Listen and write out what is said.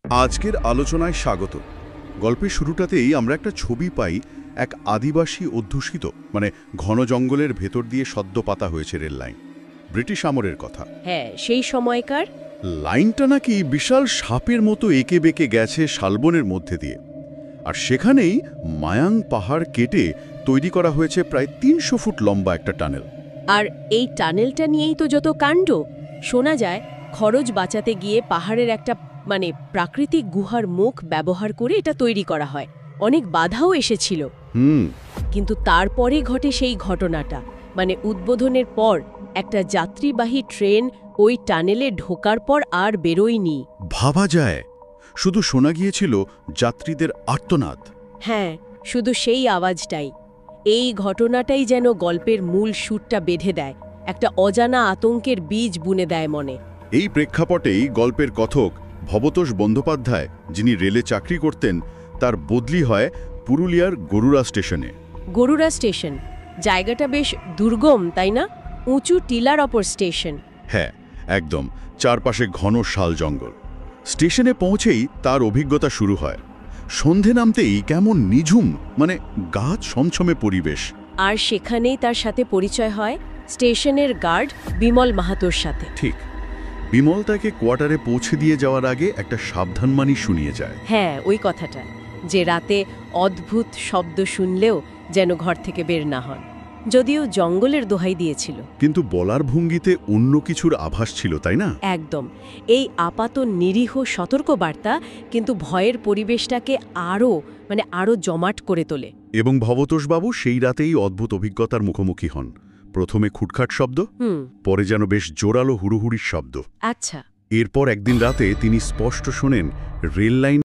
আজকের আলোচনায় স্বাগত। গল্পের শুরুটাতেই আমরা একটা ছবি পাই, এক আদিবাসী অধ্যুষিত ঘন জঙ্গলের ভেতর দিয়ে সদ্য পাতা হয়েছে রেল লাইন। ব্রিটিশ আমলের কথা। হ্যাঁ, সেই সময়কার। লাইনটা নাকি বিশাল সাপের মতো এঁকে বেঁকে গেছে শালবনের মধ্যে দিয়ে, আর সেখানেই মায়াং পাহাড় কেটে তৈরি করা হয়েছে প্রায় ৩০০ ফুট লম্বা একটা টানেল। আর এই টানেলটা নিয়েই তো যত কাণ্ড। শোনা যায় খরচ বাঁচাতে গিয়ে পাহাড়ের একটা প্রাকৃতিক গুহার মুখ ব্যবহার করে এটা তৈরি করা হয়। অনেক বাধাও এসেছিল। কিন্তু তারপরে ঘটে সেই ঘটনাটা, উদ্বোধনের পর একটা যাত্রীবাহী ট্রেন ওই টানেলে ঢোকার পর আর বেরোয়নি। ভাবা যায়, শুধু শোনা গিয়েছিল যাত্রীদের আর্তনাদ। হ্যাঁ, শুধু সেই আওয়াজটাই। এই ঘটনাটাই যেন গল্পের মূল সুরটা বেঁধে দেয়, একটা অজানা আতঙ্কের বীজ বুনে দেয় মনে। এই প্রেক্ষাপটেই গল্পের কথক ভবতোষ বন্দ্যোপাধ্যায়, যিনি রেলে চাকরি করতেন, তার বদলি হয় পুরুলিয়ার গরুড়া স্টেশনে। গরুড়া স্টেশন জায়গাটা বেশ দুর্গম, তাই না? উঁচু টিলার ওপর স্টেশন। হ্যাঁ, একদম। চারপাশে ঘন শাল জঙ্গল। স্টেশনে পৌঁছেই তার অভিজ্ঞতা শুরু হয়। সন্ধে নামতেই কেমন নিঝুম, গাছ ছমছমে পরিবেশ। আর সেখানেই তার সাথে পরিচয় হয় স্টেশনের গার্ড বিমল মাহাতোর সাথে। ঠিক। বিমল তাকে কোয়ার্টারে পৌঁছে দিয়ে যাওয়ার আগে একটা সাবধানবাণী শুনিয়ে যায়। হ্যাঁ, ওই কথাটা, যে রাতে অদ্ভুত শব্দ শুনলেও যেন ঘর থেকে বের না হন। যদিও জঙ্গলের দোহাই দিয়েছিল, কিন্তু বলার ভঙ্গিতে অন্য কিছুর আভাস ছিল, তাই না? একদম। এই আপাত নিরীহ সতর্কবার্তা কিন্তু ভয়ের পরিবেশটাকে আরও জমাট করে তোলে। এবং ভবতোষবাবু সেই রাতেই অদ্ভুত অভিজ্ঞতার মুখোমুখি হন। প্রথমে খুটখাট শব্দ, পরে যেন বেশ জোরালো হুড়োহুড়ির শব্দ। আচ্ছা। এরপর একদিন রাতে তিনি স্পষ্ট শোনেন রেল লাইন